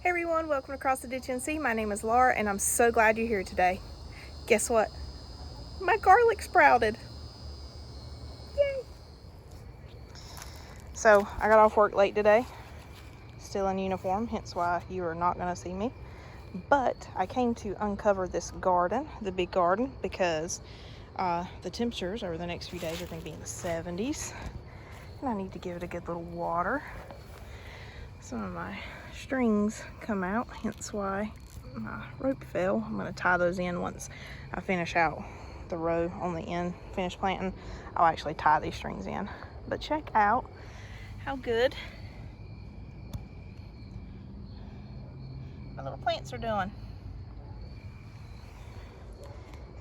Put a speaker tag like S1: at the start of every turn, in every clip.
S1: Hey everyone, welcome to Across the Ditch NC. My name is Laura and I'm so glad you're here today. Guess what? My garlic sprouted. Yay! So I got off work late today, still in uniform, hence why you are not going to see me. But I came to uncover this garden, the big garden, because the temperatures over the next few days are going to be in the 70s. And I need to give it a good little water. Some of my strings come out, hence why my rope fell. I'm going to tie those in once I finish out the row on the end, finish planting. I'll actually tie these strings in. But check out how good my little plants are doing.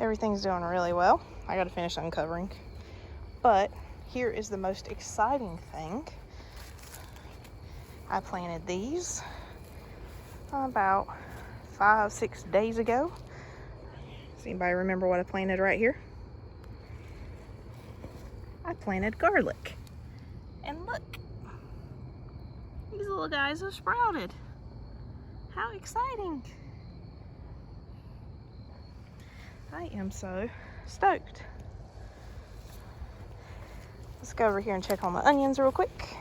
S1: Everything's doing really well. I got to finish uncovering. But here is the most exciting thing. I planted these about 5-6 days ago. Does anybody remember what I planted right here? I planted garlic. And look, these little guys have sprouted. How exciting. I am so stoked. Let's go over here and check on my onions real quick.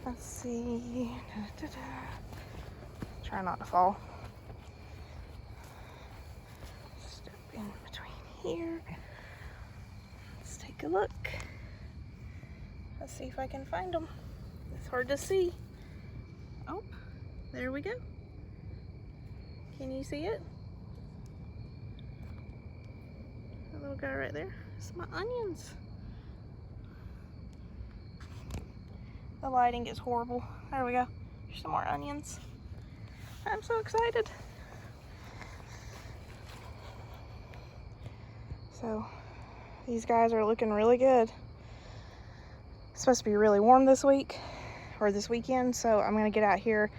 S1: Let's see. Try not to fall. Step in between here. Let's take a look. Let's see if I can find them. It's hard to see. Oh, there we go. Can you see it? That little guy right there. It's my onions. The lighting is horrible. There we go. There's some more onions. I'm so excited. So these guys are looking really good. It's supposed to be really warm this week or this weekend, so I'm gonna get out here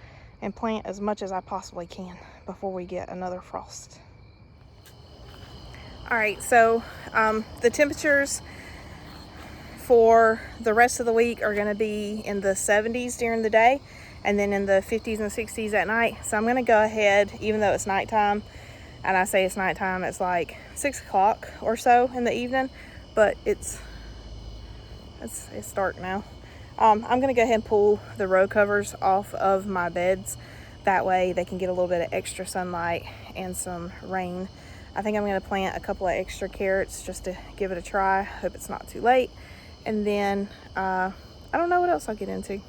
S1: and plant as much as I possibly can before we get another frost. All right, so the temperatures for the rest of the week are going to be in the 70s during the day and then in the 50s and 60s at night. So I'm going to go ahead, even though it's nighttime, and I say it's nighttime, it's like 6 o'clock or so in the evening, but it's dark now. I'm going to go ahead and pull the row covers off of my beds. That way they can get a little bit of extra sunlight and some rain. I think I'm going to plant a couple of extra carrots just to give it a try. Hope it's not too late. And then I don't know what else I'll get into.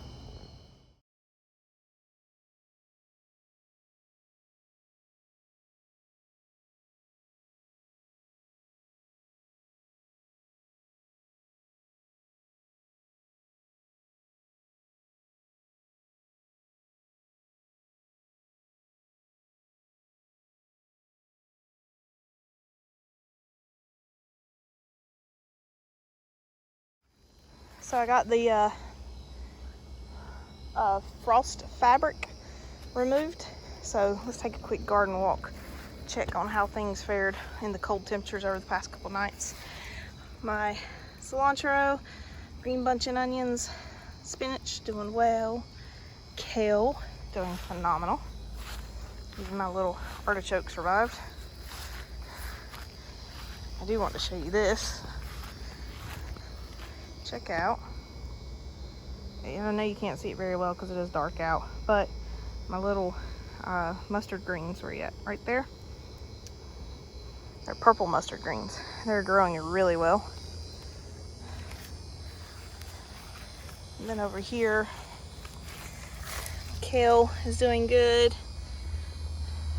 S1: So I got the frost fabric removed. So let's take a quick garden walk, check on how things fared in the cold temperatures over the past couple nights. My cilantro, green buncheon onions, spinach doing well, kale doing phenomenal. Even my little artichoke survived. I do want to show you this. Check out. I know you can't see it very well because it is dark out, but my little mustard greens were yet right there. They're purple mustard greens. They're growing really well. And then over here, kale is doing good.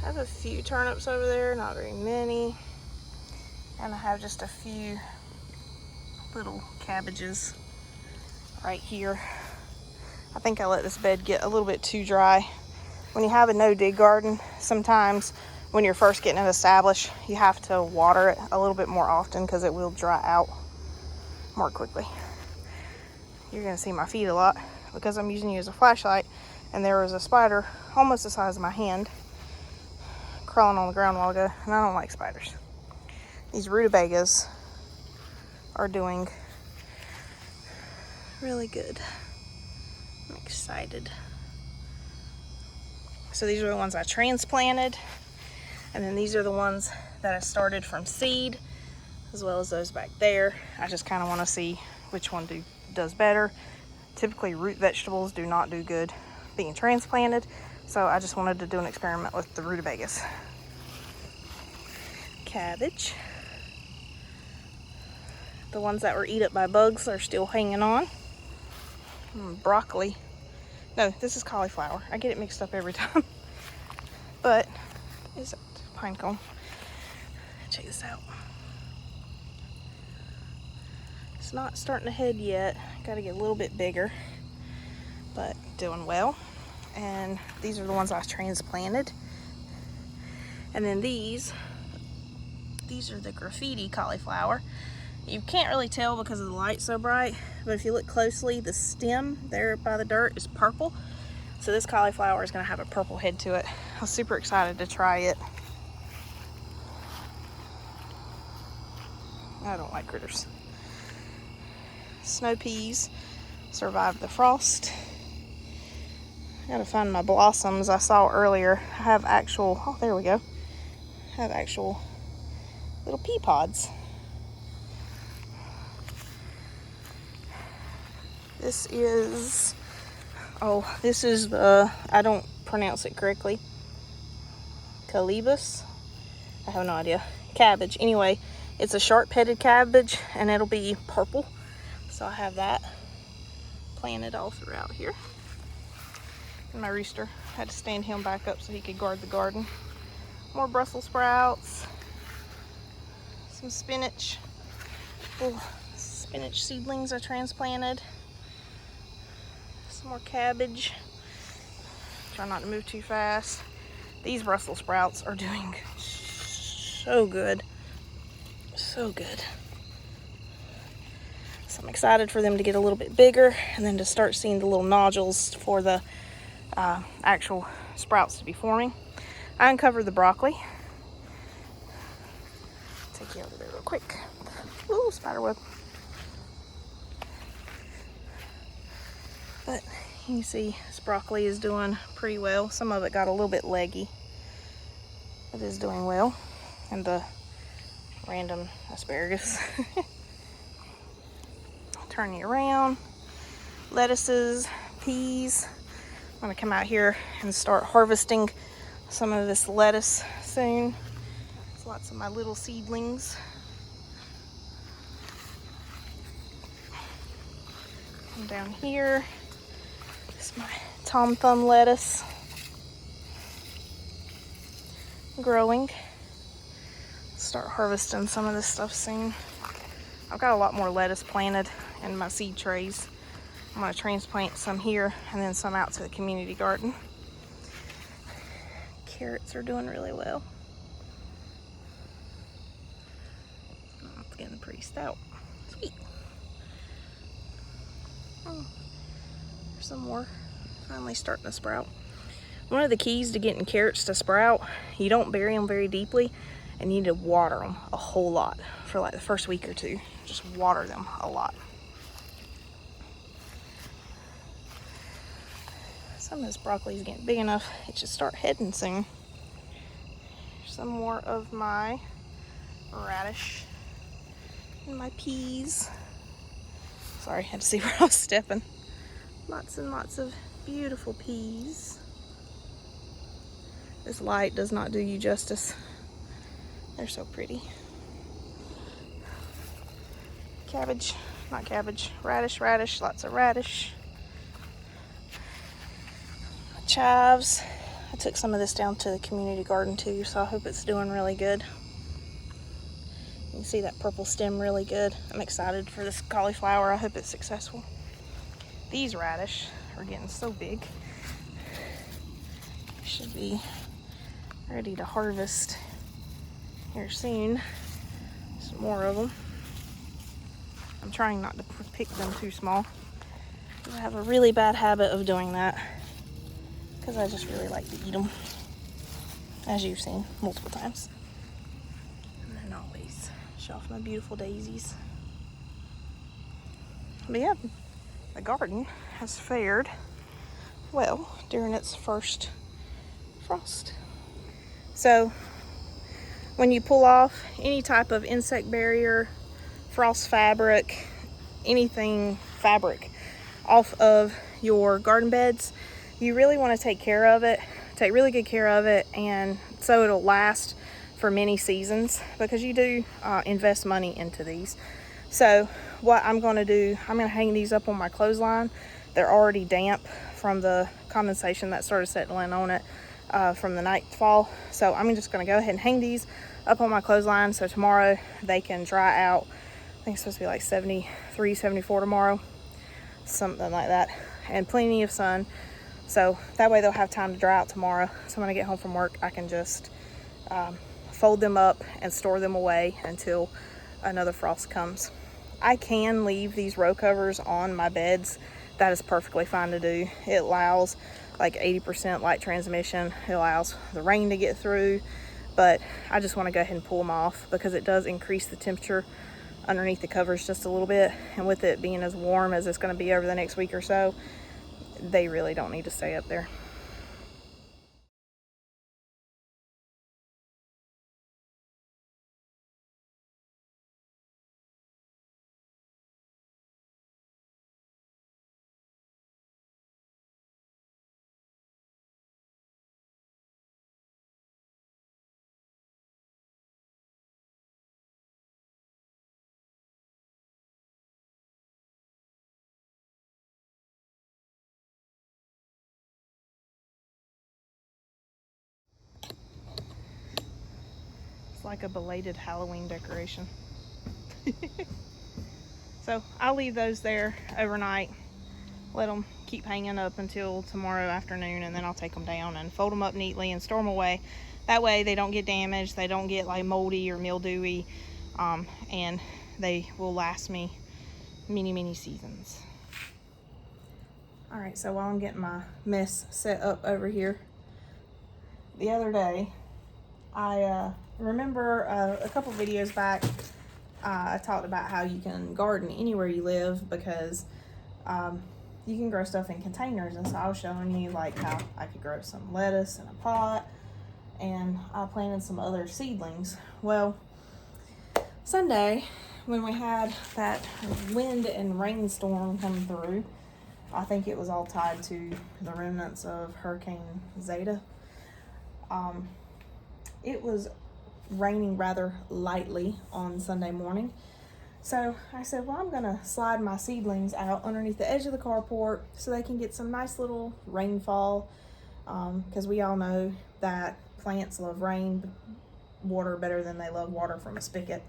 S1: I have a few turnips over there, not very many. And I have just a few little cabbages right here. I think I let this bed get a little bit too dry. When you have a no-dig garden, sometimes when you're first getting it established, you have to water it a little bit more often because it will dry out more quickly. You're gonna see my feet a lot because I'm using you as a flashlight, and there was a spider almost the size of my hand crawling on the ground a while ago, and I don't like spiders. These rutabagas are doing really good. I'm excited. So these are the ones I transplanted, and then these are the ones that I started from seed, as well as those back there. I just kind of want to see which one does better. Typically root vegetables do not do good being transplanted, so I just wanted to do an experiment with the rutabagas. Cabbage. The ones that were eaten by bugs are still hanging on. Broccoli. No, this is cauliflower. I get it mixed up every time. But, is it pine cone? Check this out. It's not starting to head yet. Got to get a little bit bigger, but doing well. And these are the ones I transplanted. And then these are the graffiti cauliflower. You can't really tell because of the light so bright, but if you look closely, the stem there by the dirt is purple. So this cauliflower is going to have a purple head to it. I'm super excited to try it. I don't like critters. Snow peas survived the frost. I gotta find my blossoms I saw earlier. I have actual, oh, there we go. I have actual little pea pods. This is the, I don't pronounce it correctly, Collards. I have no idea. Cabbage. Anyway, it's a sharp-headed cabbage, and it'll be purple. So I have that planted all throughout here. And my rooster, had to stand him back up so he could guard the garden. More Brussels sprouts. Some spinach. Little spinach seedlings I transplanted. Some more cabbage. Try not to move too fast. These Brussels sprouts are doing so good. So good. So I'm excited for them to get a little bit bigger and then to start seeing the little nodules for the actual sprouts to be forming. I uncovered the broccoli. Take you over there real quick. Ooh, spider web. But you see this broccoli is doing pretty well. Some of it got a little bit leggy. It is doing well. And the random asparagus. Turn you around. Lettuces, peas. I'm gonna come out here and start harvesting some of this lettuce soon. There's lots of my little seedlings. Come down here. This is my Tom Thumb lettuce. Growing. Start harvesting some of this stuff soon. I've got a lot more lettuce planted in my seed trays. I'm going to transplant some here and then some out to the community garden. Carrots are doing really well. Oh, it's getting pretty stout. Sweet. Oh, there's some more finally starting to sprout. One of the keys to getting carrots to sprout, you don't bury them very deeply and you need to water them a whole lot for like the first week or two. Just water them a lot. Some of this broccoli is getting big enough, it should start heading soon. Some more of my radish and my peas. Sorry, I had to see where I was stepping. Lots and lots of beautiful peas. This light does not do you justice. They're so pretty. Cabbage, not cabbage, radish, lots of radish. Chives. I took some of this down to the community garden too, so I hope it's doing really good. You can see that purple stem really good. I'm excited for this cauliflower. I hope it's successful. These radish are getting so big. Should be ready to harvest here soon. Some more of them. I'm trying not to pick them too small. I have a really bad habit of doing that because I just really like to eat them, as you've seen multiple times. And then always show off my beautiful daisies. But yeah, the garden has fared well during its first frost. So when you pull off any type of insect barrier, frost fabric, anything fabric off of your garden beds, you really want to take care of it, take really good care of it, and so it'll last for many seasons, because you do invest money into these. So what I'm going to do, I'm going to hang these up on my clothesline. They're already damp from the condensation that started settling on it from the nightfall. So I'm just going to go ahead and hang these up on my clothesline, so tomorrow they can dry out. I think it's supposed to be like 73, 74 tomorrow, something like that, and plenty of sun, so that way they'll have time to dry out tomorrow. So when I get home from work, I can just fold them up and store them away until another frost comes. I can leave these row covers on my beds. That is perfectly fine to do. It allows like 80% light transmission. It allows the rain to get through, but I just want to go ahead and pull them off because it does increase the temperature underneath the covers just a little bit, and with it being as warm as it's going to be over the next week or so, they really don't need to stay up there. It's like a belated Halloween decoration. So I'll leave those there overnight, let them keep hanging up until tomorrow afternoon, and then I'll take them down and fold them up neatly and store them away. That way they don't get damaged, they don't get like moldy or mildewy, and they will last me many seasons. All right, so while I'm getting my mess set up over here, the other day I remember a couple videos back, I talked about how you can garden anywhere you live, because you can grow stuff in containers. And so I was showing you like how I could grow some lettuce in a pot, and I planted some other seedlings. Well, Sunday when we had that wind and rainstorm come through, I think it was all tied to the remnants of Hurricane Zeta. It was raining rather lightly on Sunday morning. So I said, well, I'm gonna slide my seedlings out underneath the edge of the carport so they can get some nice little rainfall, because we all know that plants love rain water better than they love water from a spigot.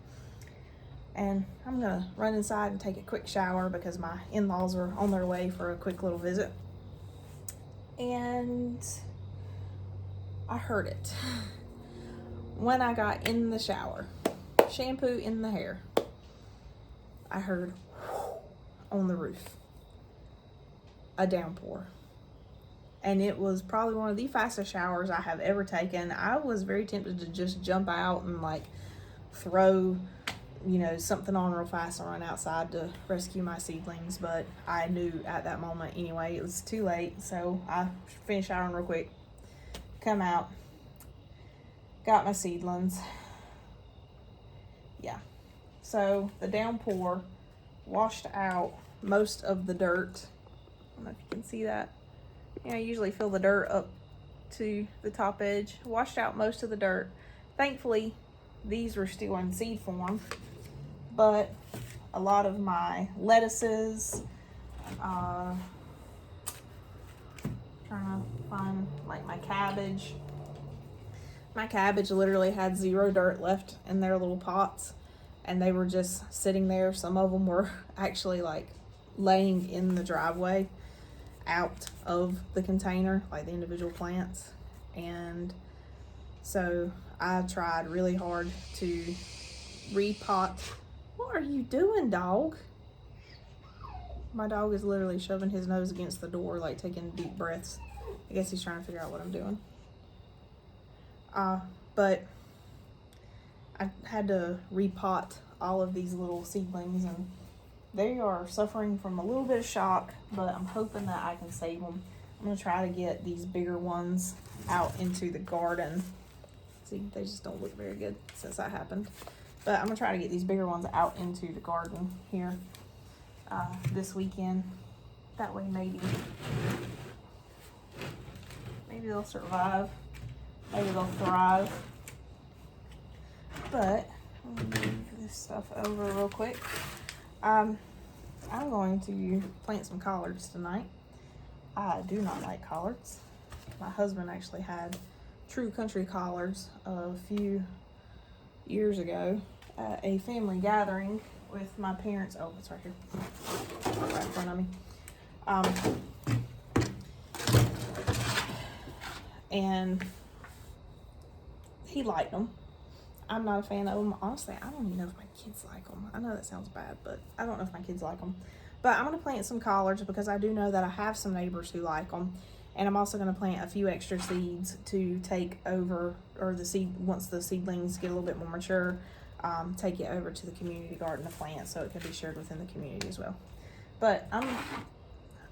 S1: And I'm gonna run inside and take a quick shower because my in-laws are on their way for a quick little visit. And I heard it when I got in the shower, shampoo in the hair. I heard on the roof a downpour, and it was probably one of the fastest showers I have ever taken. I was very tempted to just jump out and like throw something on real fast and run outside to rescue my seedlings, but I knew at that moment anyway it was too late. So I finished showering real quick, come out, got my seedlings. Yeah, so the downpour washed out most of the dirt. I don't know if you can see that. I usually fill the dirt up to the top edge. Washed out most of the dirt. Thankfully, these were still in seed form, but a lot of my lettuces, trying to find like my cabbage. My cabbage literally had zero dirt left in their little pots, and they were just sitting there. Some of them were actually like laying in the driveway out of the container, like the individual plants. And so I tried really hard to repot. What are you doing, dog? My dog is literally shoving his nose against the door, like taking deep breaths. I guess he's trying to figure out what I'm doing. But I had to repot all of these little seedlings, and they are suffering from a little bit of shock, but I'm hoping that I can save them I'm gonna try to get these bigger ones out into the garden. See, they just don't look very good since that happened. But I'm gonna try to get these bigger ones out into the garden here this weekend. That way maybe they'll survive. Maybe they'll thrive. But I'm gonna move this stuff over real quick. I'm going to plant some collards tonight. I do not like collards. My husband actually had true country collards a few years ago at a family gathering with my parents. Oh, it's right here, right in front of me. And he liked them. I'm not a fan of them. Honestly, I don't even know if my kids like them. I know that sounds bad, but I don't know if my kids like them. But I'm going to plant some collards because I do know that I have some neighbors who like them. And I'm also going to plant a few extra seeds to take over, or the seed, once the seedlings get a little bit more mature, take it over to the community garden to plant so it can be shared within the community as well. But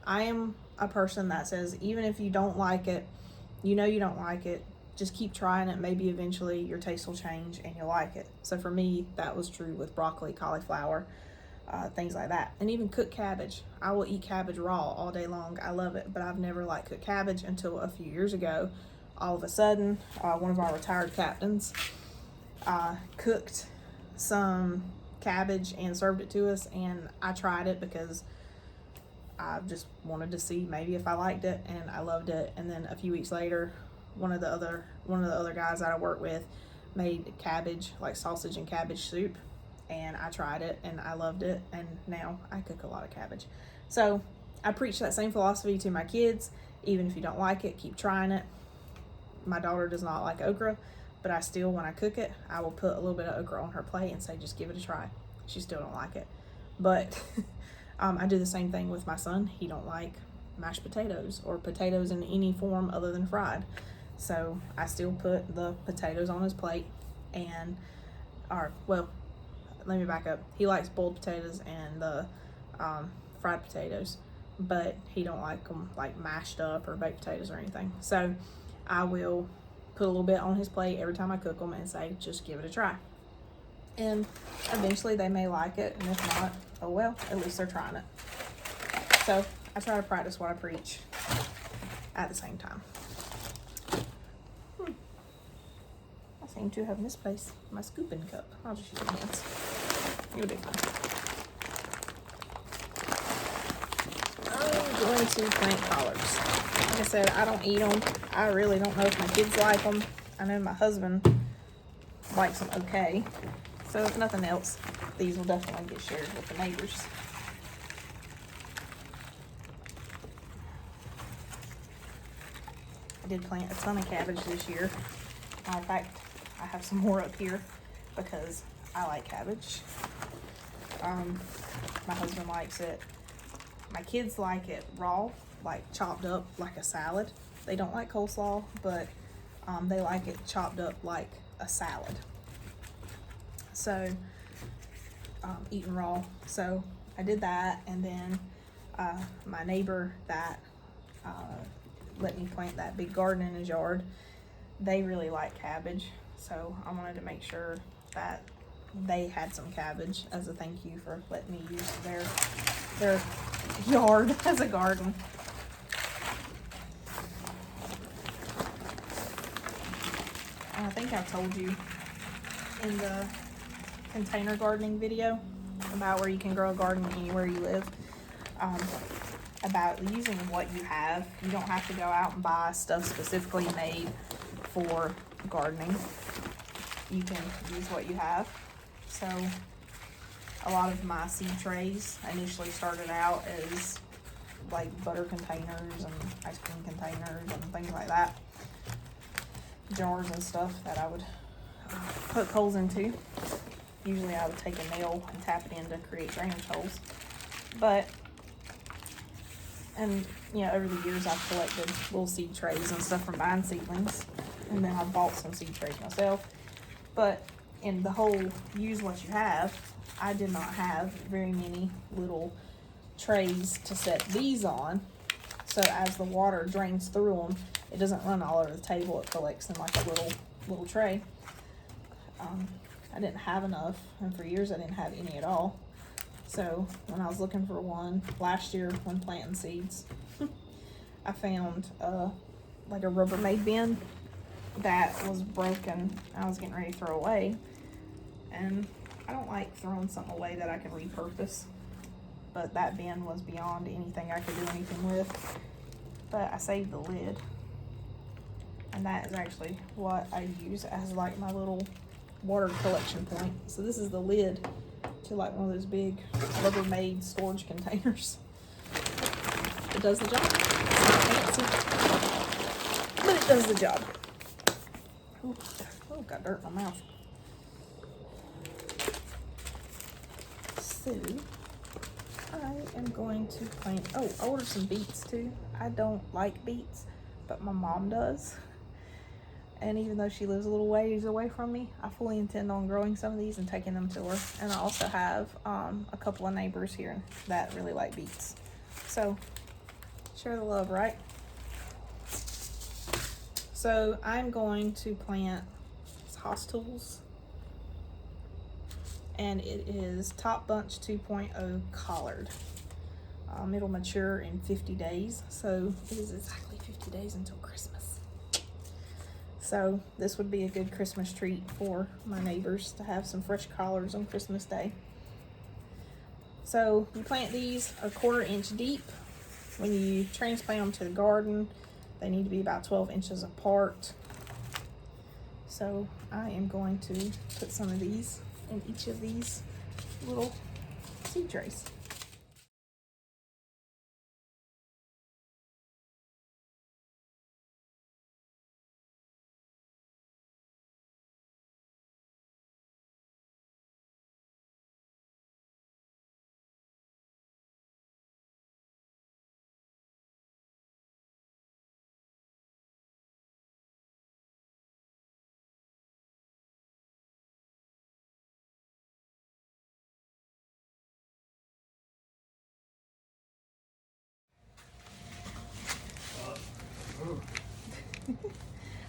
S1: I am a person that says, even if you don't like it, you know you don't like it, just keep trying it. Maybe eventually your taste will change and you'll like it. So for me, that was true with broccoli, cauliflower, things like that. And even cooked cabbage. I will eat cabbage raw all day long. I love it, but I've never liked cooked cabbage until a few years ago. All of a sudden, one of our retired captains cooked some cabbage and served it to us, and I tried it because I just wanted to see maybe if I liked it, and I loved it. And then a few weeks later, one of the other guys that I work with made cabbage, like sausage and cabbage soup, and I tried it and I loved it, and now I cook a lot of cabbage. So I preach that same philosophy to my kids. Even if you don't like it, keep trying it. My daughter does not like okra, but I still, when I cook it, I will put a little bit of okra on her plate and say, just give it a try. She still don't like it. But I do the same thing with my son. He don't like mashed potatoes or potatoes in any form other than fried. So I still put the potatoes on his plate, and, let me back up. He likes boiled potatoes and the fried potatoes, but he don't like them like mashed up or baked potatoes or anything. So I will put a little bit on his plate every time I cook them and say, just give it a try. And eventually they may like it, and if not, oh well, at least they're trying it. So I try to practice what I preach at the same time. I seem to have misplaced my scooping cup. I'll just use my hands. It'll be fine. I'm going to plant collards. Like I said, I don't eat them. I really don't know if my kids like them. I know my husband likes them okay. So if nothing else, these will definitely get shared with the neighbors. I did plant a ton of cabbage this year. In fact, I have some more up here because I like cabbage. My husband likes it. My kids like it raw, like chopped up like a salad. They don't like coleslaw, but they like it chopped up like a salad. So, eaten raw. So I did that, and then my neighbor that let me plant that big garden in his yard, they really like cabbage. So I wanted to make sure that they had some cabbage as a thank you for letting me use their yard as a garden. I think I told you in the container gardening video about where you can grow a garden anywhere you live, about using what you have. You don't have to go out and buy stuff specifically made for gardening. You can use what you have. So a lot of my seed trays initially started out as like butter containers and ice cream containers and things like that, jars and stuff that I would put holes into. Usually I would take a nail and tap it in to create drainage holes. But, and you know, over the years I've collected little seed trays and stuff from buying seedlings, and then I bought some seed trays myself. But in the whole use what you have, I did not have very many little trays to set these on. So as the water drains through them, it doesn't run all over the table. It collects in like a little tray. I didn't have enough, and for years I didn't have any at all. So when I was looking for one last year when planting seeds, I found like a Rubbermaid bin that was broken. I was getting ready to throw away, and I don't like throwing something away that I can repurpose, but that bin was beyond anything I could do anything with. But I saved the lid, and that is actually what I use as like my little water collection point. So this is the lid to like one of those big Rubbermaid storage containers. It does the job. It's not fancy, but it does the job. Oh, got dirt in my mouth. So I am going to plant, oh, I ordered some beets too. I don't like beets, but my mom does. And even though she lives a little ways away from me, I fully intend on growing some of these and taking them to her. And I also have a couple of neighbors here that really like beets. So, share the love, right? So, I'm going to plant hostels. And it is Top Bunch 2.0 Collard. It'll mature in 50 days. So, it is exactly 50 days until Christmas. So this would be a good Christmas treat for my neighbors to have some fresh collards on Christmas Day. So you plant these 1/4 inch deep. When you transplant them to the garden, they need to be about 12 inches apart. So I am going to put some of these in each of these little seed trays.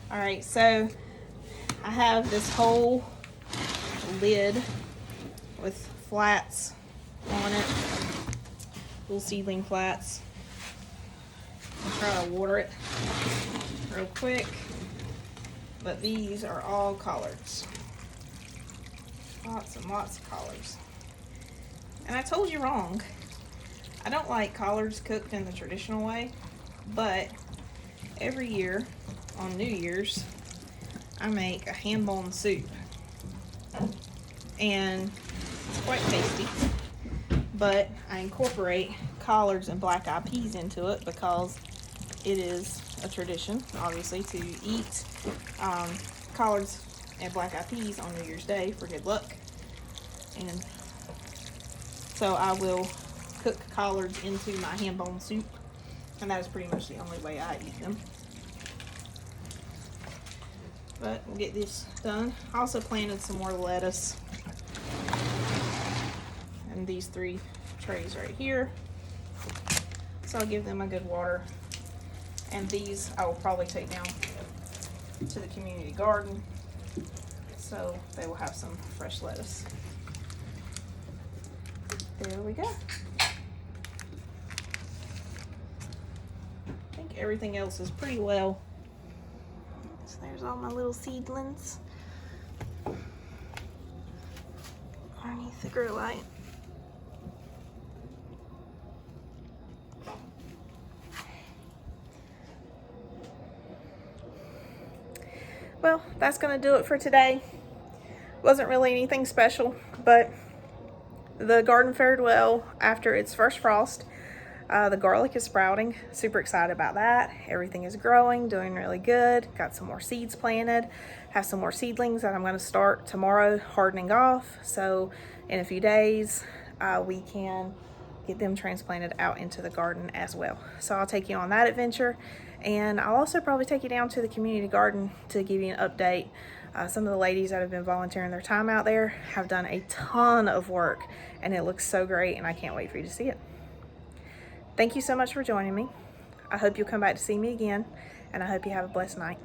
S1: All right, so I have this whole lid with flats on it, little seedling flats. I'll try to water it real quick, but these are all collards. Lots and lots of collards. And I told you wrong. I don't like collards cooked in the traditional way, but every year on New Year's, I make a hand-blown soup. And it's quite tasty, but I incorporate collards and black-eyed peas into it because it is a tradition, obviously, to eat collards and black-eyed peas on New Year's Day for good luck. And so I will cook collards into my hand-blown soup, and that is pretty much the only way I eat them. But we'll get this done. I also planted some more lettuce in these 3 trays right here. So I'll give them a good water. And these I will probably take down to the community garden, so they will have some fresh lettuce. There we go. I think everything else is pretty well. So there's all my little seedlings underneath the grow light. Well, that's gonna do it for today. Wasn't really anything special, but the garden fared well after its first frost. The garlic is sprouting. Super excited about that. Everything is growing, doing really good. Got some more seeds planted. Have some more seedlings that I'm going to start tomorrow hardening off. So in a few days, we can get them transplanted out into the garden as well. So I'll take you on that adventure. And I'll also probably take you down to the community garden to give you an update. Some of the ladies that have been volunteering their time out there have done a ton of work, and it looks so great, and I can't wait for you to see it. Thank you so much for joining me. I hope you'll come back to see me again, and I hope you have a blessed night.